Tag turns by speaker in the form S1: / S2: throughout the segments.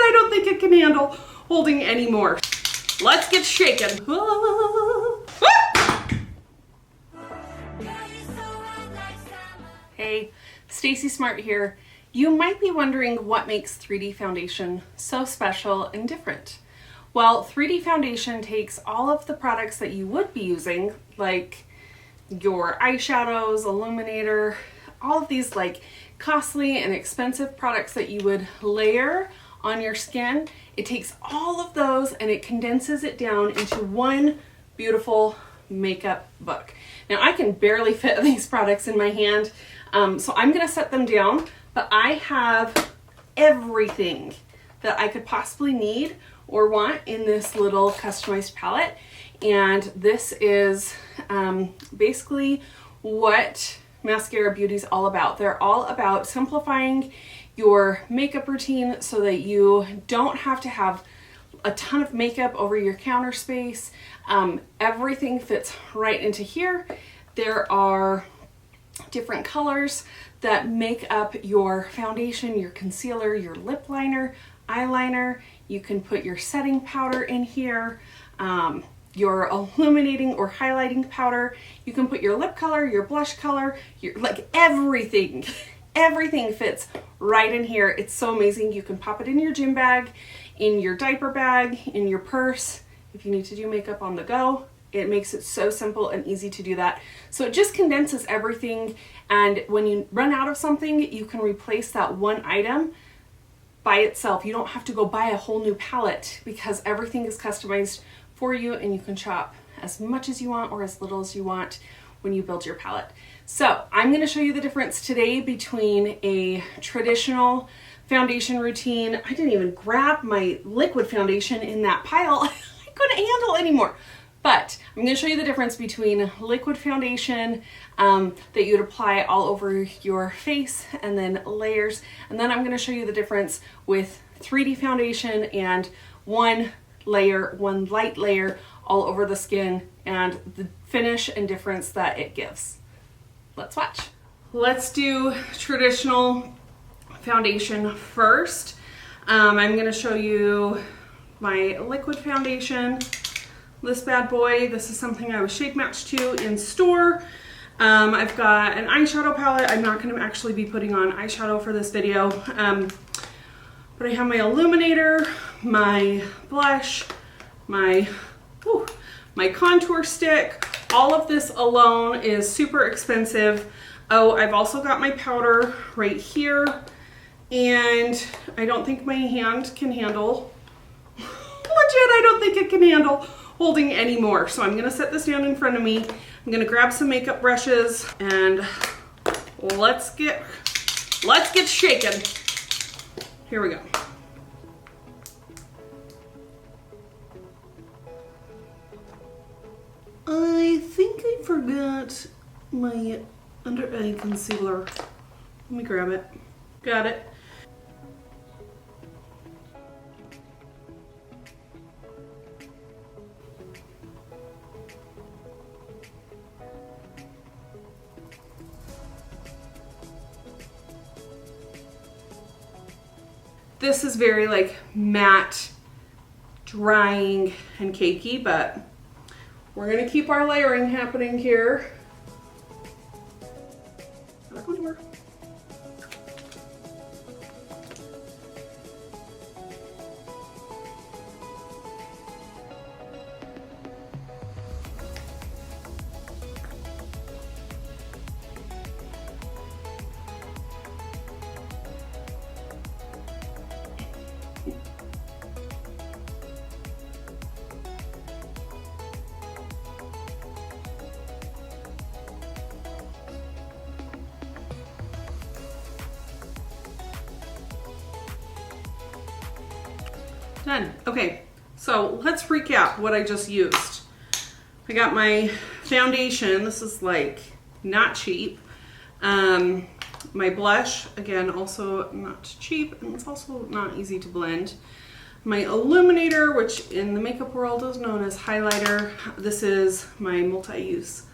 S1: I don't think it can handle holding anymore. Let's get shaken. Hey, Stacy Smart here. You might be wondering what makes 3D foundation so special and different. Well, 3D foundation takes all of the products that you would be using, like your eyeshadows, illuminator, all of these like costly and expensive products that you would layer on your skin. It takes all of those and it condenses it down into one beautiful makeup book. Now I can barely fit these products in my hand, so I'm gonna set them down, but I have everything that I could possibly need or want in this little customized palette. And this is basically what Mascara Beauty is all about. They're all about simplifying your makeup routine so that you don't have to have a ton of makeup over your counter space. Everything fits right into here. There are different colors that make up your foundation, your concealer, your lip liner, eyeliner. You can put your setting powder in here, your illuminating or highlighting powder. You can put your lip color, your blush color, like everything. Everything fits right in here. It's so amazing. You can pop it in your gym bag, in your diaper bag, in your purse. If you need to do makeup on the go, it makes it so simple and easy to do that. So it just condenses everything, and when you run out of something, you can replace that one item by itself. You don't have to go buy a whole new palette because everything is customized for you, and you can shop as much as you want or as little as you want when you build your palette. So I'm going to show you the difference today between a traditional foundation routine. I didn't even grab my liquid foundation in that pile. I couldn't handle anymore. But I'm going to show you the difference between liquid foundation that you'd apply all over your face, and then layers. And then I'm going to show you the difference with 3D foundation and one layer, one light layer all over the skin, and the finish and difference that it gives. Let's watch. Let's do traditional foundation first. I'm going to show you my liquid foundation. This bad boy, this is something I was shade matched to in store. I've got an eyeshadow palette. I'm not going to actually be putting on eyeshadow for this video, but I have my illuminator, my blush, my contour stick. All of this alone is super expensive. Oh, I've also got my powder right here, and I don't think my hand can handle, legit, I don't think it can handle holding anymore. So I'm gonna set this down in front of me. I'm gonna grab some makeup brushes and let's get shaken. Here we go. I think I forgot my under eye concealer. Let me grab it. Got it. This is very like matte, drying, and cakey, but we're gonna keep our layering happening here. Done. Okay, so let's recap what I just used. I got my foundation. This is like not cheap. My blush, again, also not cheap, and it's also not easy to blend. My illuminator, which in the makeup world is known as highlighter. This is my multi-use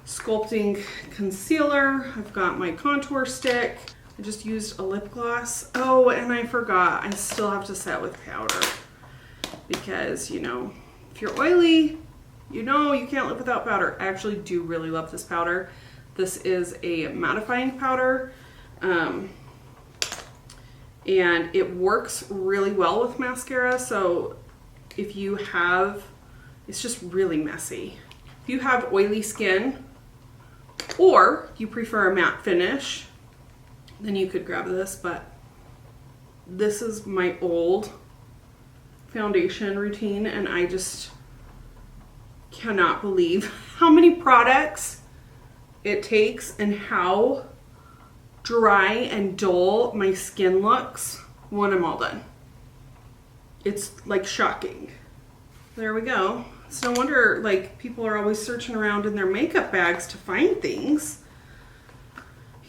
S1: sculpting concealer. I've got my contour stick. I just used a lip gloss. Oh, and I forgot, I still have to set with powder because, you know, if you're oily, you know you can't live without powder. I actually do really love this powder. This is a mattifying powder, and it works really well with mascara. So if you have, it's just really messy. If you have oily skin or you prefer a matte finish, then you could grab this, but this is my old foundation routine and I just cannot believe how many products it takes and how dry and dull my skin looks when I'm all done. It's like shocking. There we go. It's no wonder like people are always searching around in their makeup bags to find things.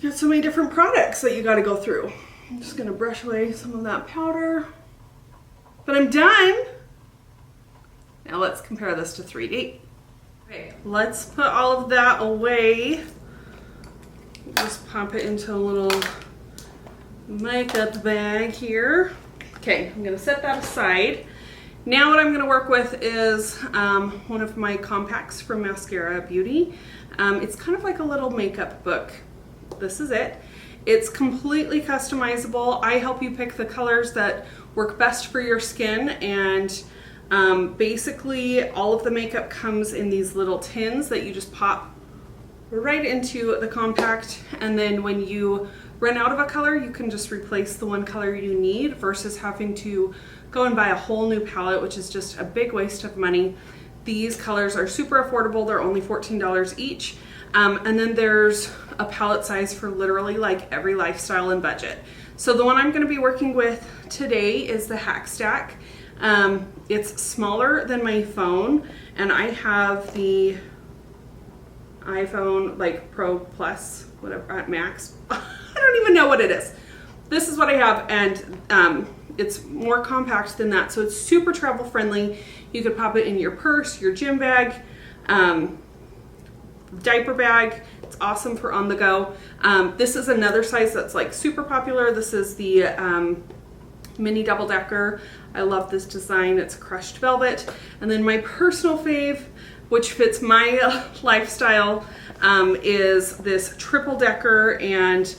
S1: You got so many different products that you got to go through. I'm just gonna brush away some of that powder, but I'm done. Now let's compare this to 3D. Okay, let's put all of that away. Just pop it into a little makeup bag here. Okay, I'm gonna set that aside. Now what I'm gonna work with is one of my compacts from Mascara Beauty. It's kind of like a little makeup book. This is it. It's completely customizable. I help you pick the colors that work best for your skin, and basically all of the makeup comes in these little tins that you just pop right into the compact, and then when you run out of a color you can just replace the one color you need versus having to go and buy a whole new palette, which is just a big waste of money. These colors are super affordable. They're only $14 each. And then there's a palette size for literally like every lifestyle and budget. So the one I'm going to be working with today is the Hack Stack. It's smaller than my phone, and I have the iPhone like Pro Plus, whatever, Max. I don't even know what it is. This is what I have, and it's more compact than that, so it's super travel friendly. You could pop it in your purse, your gym bag, diaper bag. It's awesome for on the go. This is another size that's like super popular. This is the mini double decker. I love this design. It's crushed velvet. And then my personal fave, which fits my lifestyle, is this triple decker. And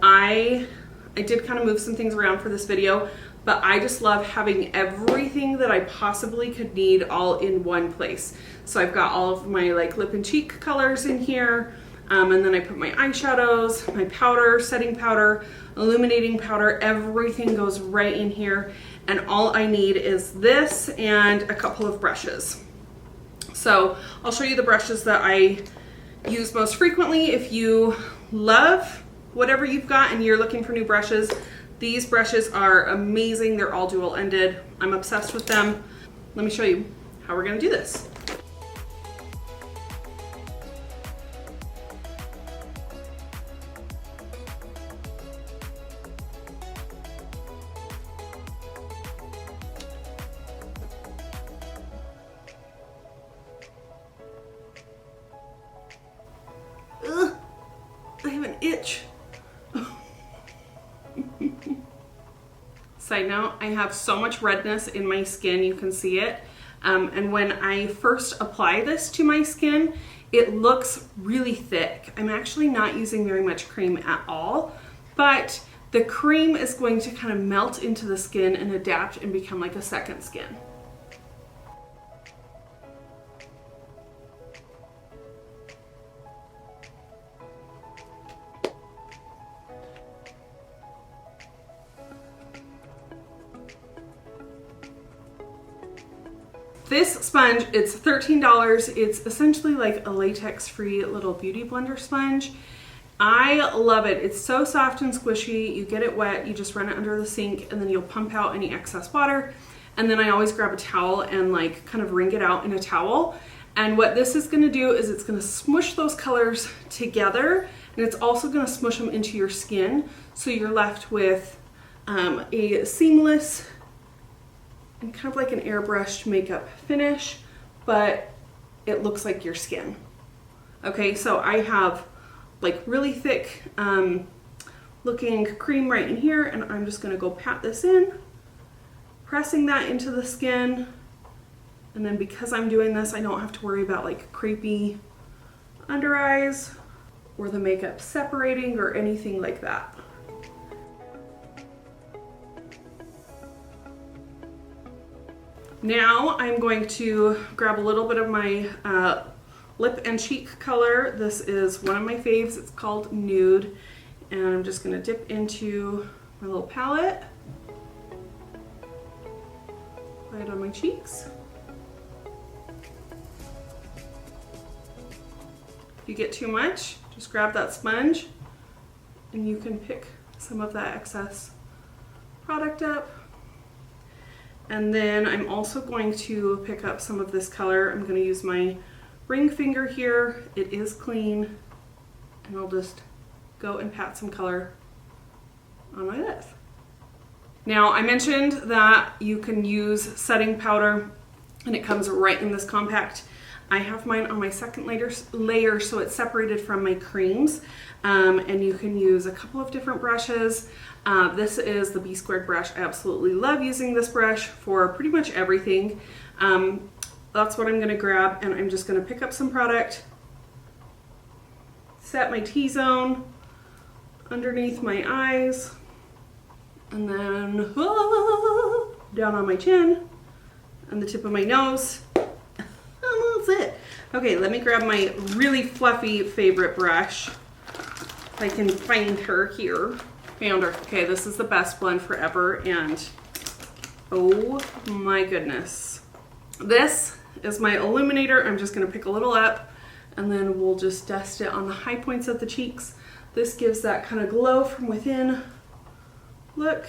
S1: I did kind of move some things around for this video, but I just love having everything that I possibly could need all in one place. So I've got all of my like lip and cheek colors in here, and then I put my eyeshadows, my powder, setting powder, illuminating powder, everything goes right in here. And all I need is this and a couple of brushes. So I'll show you the brushes that I use most frequently. If you love whatever you've got and you're looking for new brushes, these brushes are amazing. They're all dual ended. I'm obsessed with them. Let me show you how we're gonna do this. Ugh, I have an itch. Side note, I have so much redness in my skin, you can see it. And when I first apply this to my skin, it looks really thick. I'm actually not using very much cream at all, but the cream is going to kind of melt into the skin and adapt and become like a second skin. This sponge, it's $13. It's essentially like a latex-free little beauty blender sponge. I love it. It's so soft and squishy. You get it wet, you just run it under the sink, and then you'll pump out any excess water. And then I always grab a towel and like kind of wring it out in a towel. And what this is gonna do is it's gonna smush those colors together, and it's also gonna smush them into your skin. So you're left with a seamless and kind of like an airbrushed makeup finish, but it looks like your skin. Okay, so I have like really thick looking cream right in here, and I'm just gonna go pat this in, pressing that into the skin. And then because I'm doing this, I don't have to worry about like crepey under eyes or the makeup separating or anything like that. Now I'm going to grab a little bit of my lip and cheek color. This is one of my faves. It's called Nude. And I'm just going to dip into my little palette. Apply it on my cheeks. If you get too much, just grab that sponge and you can pick some of that excess product up. And then I'm also going to pick up some of this color. I'm going to use my ring finger here. It is clean. And I'll just go and pat some color on my lips. Now, I mentioned that you can use setting powder and it comes right in this compact. I have mine on my second layer so it's separated from my creams. And you can use a couple of different brushes. This is the B squared brush. I absolutely love using this brush for pretty much everything. That's what I'm gonna grab, and I'm just gonna pick up some product, set my T-zone underneath my eyes, and then down on my chin and the tip of my nose. And that's it. Okay, let me grab my really fluffy favorite brush. If I can find her here. Found her. Okay, this is the best blend forever, and oh my goodness. This is my illuminator. I'm just gonna pick a little up and then we'll just dust it on the high points of the cheeks. This gives that kind of glow from within. Look,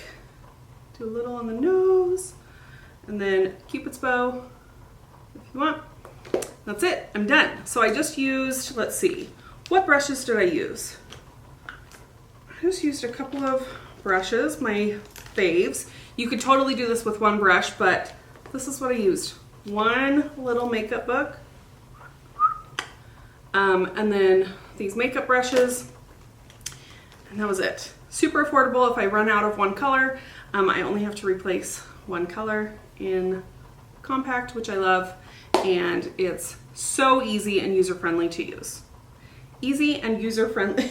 S1: do a little on the nose and then Cupid's bow if you want. That's it, I'm done. So I just used, let's see, what brushes did I use? I just used a couple of brushes, my faves. You could totally do this with one brush, but this is what I used. One little makeup book. And then these makeup brushes, and that was it. Super affordable. If I run out of one color, I only have to replace one color in compact, which I love, and it's so easy and user-friendly to use. Easy and user-friendly.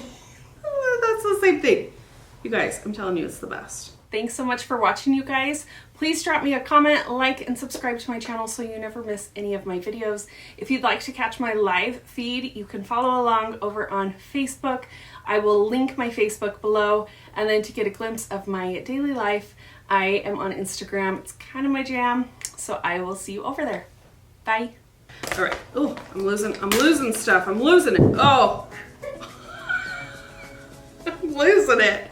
S1: That's the same thing. You guys, I'm telling you, it's the best. Thanks so much for watching, you guys. Please drop me a comment, like, and subscribe to my channel so you never miss any of my videos. If you'd like to catch my live feed, you can follow along over on Facebook. I will link my Facebook below. And then to get a glimpse of my daily life, I am on Instagram. It's kind of my jam, so I will see you over there. Bye. All right. Oh, I'm losing stuff. I'm losing it. Oh. I'm losing it.